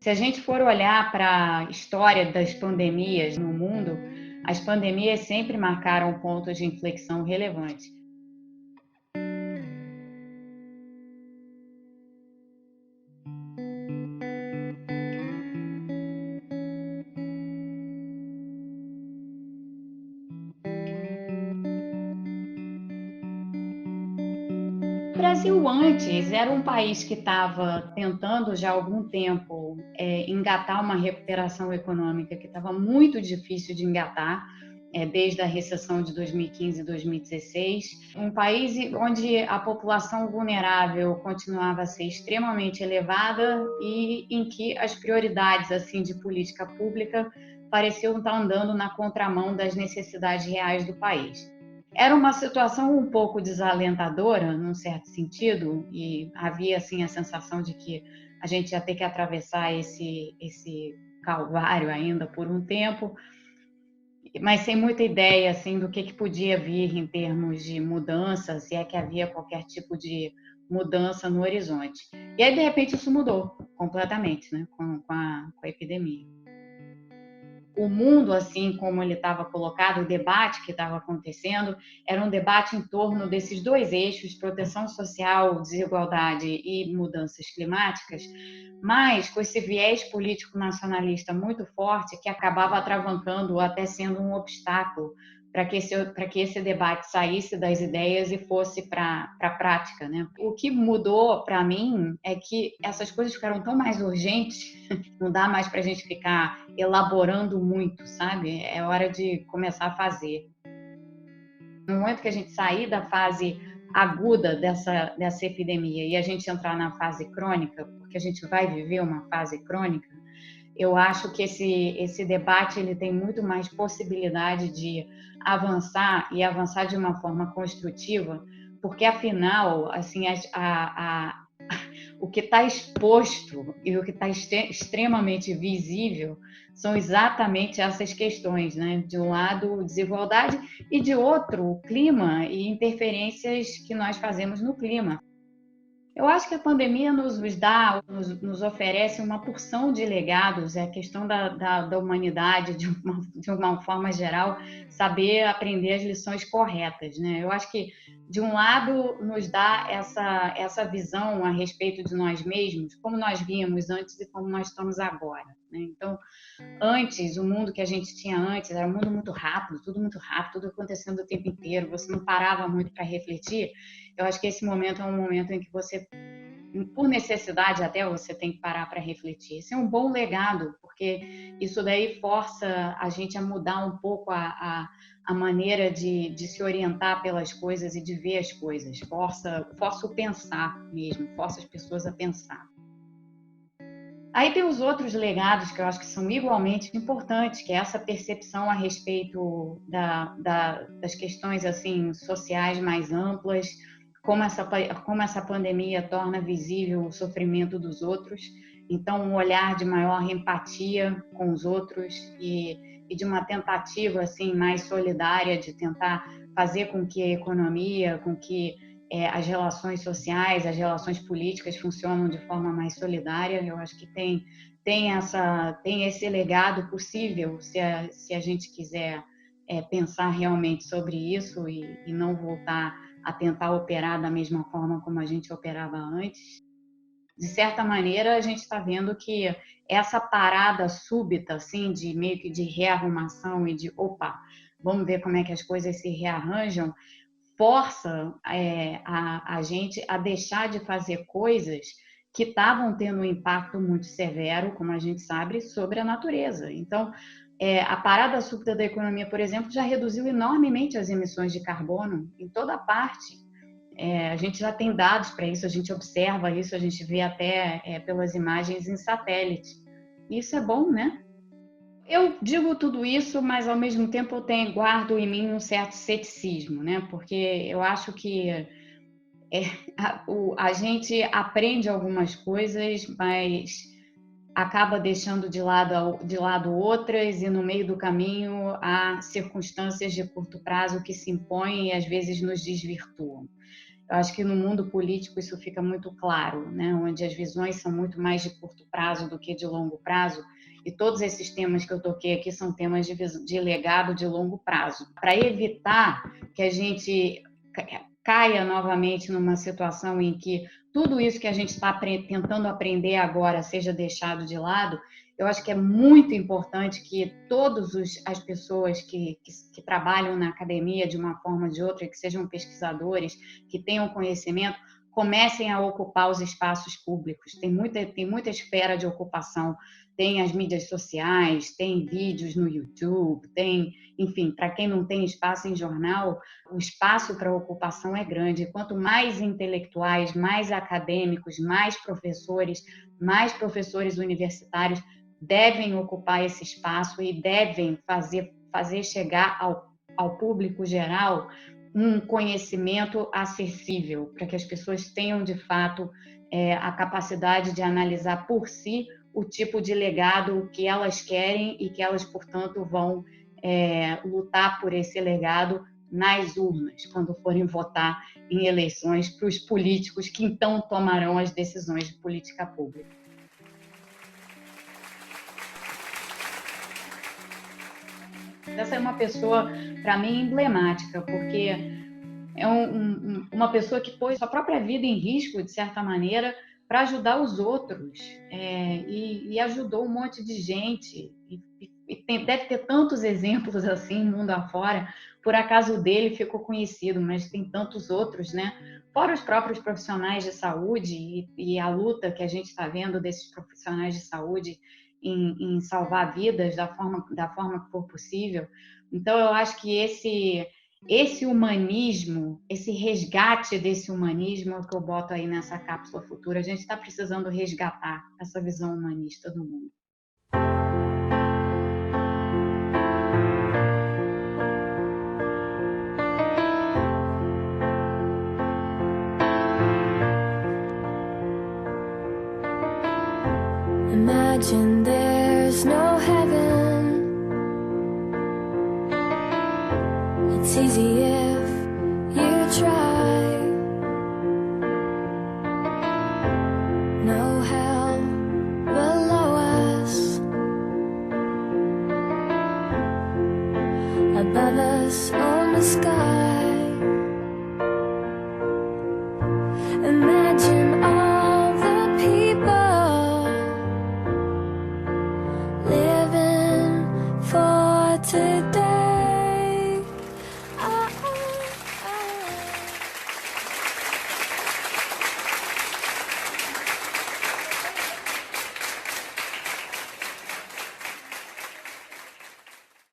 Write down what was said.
Se a gente for olhar para a história das pandemias no mundo, as pandemias sempre marcaram pontos de inflexão relevantes. O Brasil antes era um país que estava tentando já há algum tempo engatar uma recuperação econômica que estava muito difícil de engatar, desde a recessão de 2015 e 2016. Um país onde a população vulnerável continuava a ser extremamente elevada e em que as prioridades assim de política pública pareciam estar andando na contramão das necessidades reais do país. Era uma situação um pouco desalentadora, num certo sentido, e havia assim a sensação de que a gente ia ter que atravessar esse calvário ainda por um tempo, mas sem muita ideia assim do que podia vir em termos de mudança, se é que havia qualquer tipo de mudança no horizonte. E aí, de repente, isso mudou completamente, né, com a epidemia. O mundo, assim como ele estava colocado, o debate que estava acontecendo, era um debate em torno desses dois eixos, proteção social, desigualdade e mudanças climáticas, mas com esse viés político nacionalista muito forte que acabava atravancando ou até sendo um obstáculo para que esse debate saísse das ideias e fosse para a prática, né? O que mudou para mim é que essas coisas ficaram tão mais urgentes, não dá mais para a gente ficar elaborando muito, sabe? É hora de começar a fazer. No momento que a gente sair da fase aguda dessa epidemia e a gente entrar na fase crônica, porque a gente vai viver uma fase crônica, eu acho que esse debate ele tem muito mais possibilidade de avançar e avançar de uma forma construtiva, porque afinal, assim, o que está exposto e o que está extremamente visível são exatamente essas questões, né? De um lado, desigualdade e de outro, o clima e interferências que nós fazemos no clima. Eu acho que a pandemia nos oferece uma porção de legados, é a questão da humanidade, de uma forma geral, saber aprender as lições corretas, né? Eu acho que, de um lado, nos dá essa visão a respeito de nós mesmos, como nós víamos antes e como nós estamos agora, né? Então, antes, o mundo que a gente tinha antes era um mundo muito rápido, tudo acontecendo o tempo inteiro, você não parava muito para refletir. Eu acho que esse momento é um momento em que você, por necessidade até, você tem que parar para refletir. Esse é um bom legado, porque isso daí força a gente a mudar um pouco a maneira de se orientar pelas coisas e de ver as coisas. Força o pensar mesmo, força as pessoas a pensar. Aí tem os outros legados que eu acho que são igualmente importantes, que é essa percepção a respeito das questões assim sociais mais amplas, como essa pandemia torna visível o sofrimento dos outros, então um olhar de maior empatia com os outros e de uma tentativa assim mais solidária de tentar fazer com que a economia, com que as relações sociais, as relações políticas funcionam de forma mais solidária. Eu acho que tem esse legado possível se a gente quiser pensar realmente sobre isso e não voltar a tentar operar da mesma forma como a gente operava antes. De certa maneira, a gente está vendo que essa parada súbita, assim, de meio que de rearrumação e de, opa, vamos ver como é que as coisas se rearranjam, força a gente a deixar de fazer coisas que estavam tendo um impacto muito severo, como a gente sabe, sobre a natureza. Então, a parada súbita da economia, por exemplo, já reduziu enormemente as emissões de carbono em toda parte. A gente já tem dados para isso, a gente observa isso, a gente vê até pelas imagens em satélite. Isso é bom, né? Eu digo tudo isso, mas ao mesmo tempo guardo em mim um certo ceticismo, né? Porque eu acho que a gente aprende algumas coisas, mas acaba deixando de lado outras, e no meio do caminho há circunstâncias de curto prazo que se impõem e às vezes nos desvirtuam. Eu acho que no mundo político isso fica muito claro, né? Onde as visões são muito mais de curto prazo do que de longo prazo. E todos esses temas que eu toquei aqui são temas de legado de longo prazo. Para evitar que a gente caia novamente numa situação em que tudo isso que a gente está tentando aprender agora seja deixado de lado, eu acho que é muito importante que todas as pessoas que trabalham na academia de uma forma ou de outra, que sejam pesquisadores, que tenham conhecimento, comecem a ocupar os espaços públicos. Tem muita esfera de ocupação. Tem as mídias sociais, tem vídeos no YouTube, enfim, para quem não tem espaço em jornal, o espaço para ocupação é grande. Quanto mais intelectuais, mais acadêmicos, mais professores universitários devem ocupar esse espaço e devem fazer chegar ao público geral um conhecimento acessível, para que as pessoas tenham, de fato, a capacidade de analisar por si o tipo de legado que elas querem e que elas, portanto, vão lutar por esse legado nas urnas, quando forem votar em eleições para os políticos que então tomarão as decisões de política pública. Essa é uma pessoa, para mim, emblemática, porque é uma pessoa que pôs sua própria vida em risco, de certa maneira, para ajudar os outros, e ajudou um monte de gente. Deve ter tantos exemplos assim, mundo afora. Por acaso dele ficou conhecido, mas tem tantos outros, né? Fora os próprios profissionais de saúde e a luta que a gente está vendo desses profissionais de saúde em salvar vidas da forma que for possível. Então, eu acho que esse humanismo, esse resgate desse humanismo é o que eu boto aí nessa cápsula futura. A gente está precisando resgatar essa visão humanista do mundo. Imagine there's no heaven. It's easy if you try. No hell below us. Above us on the sky. Imagine all the people living for today.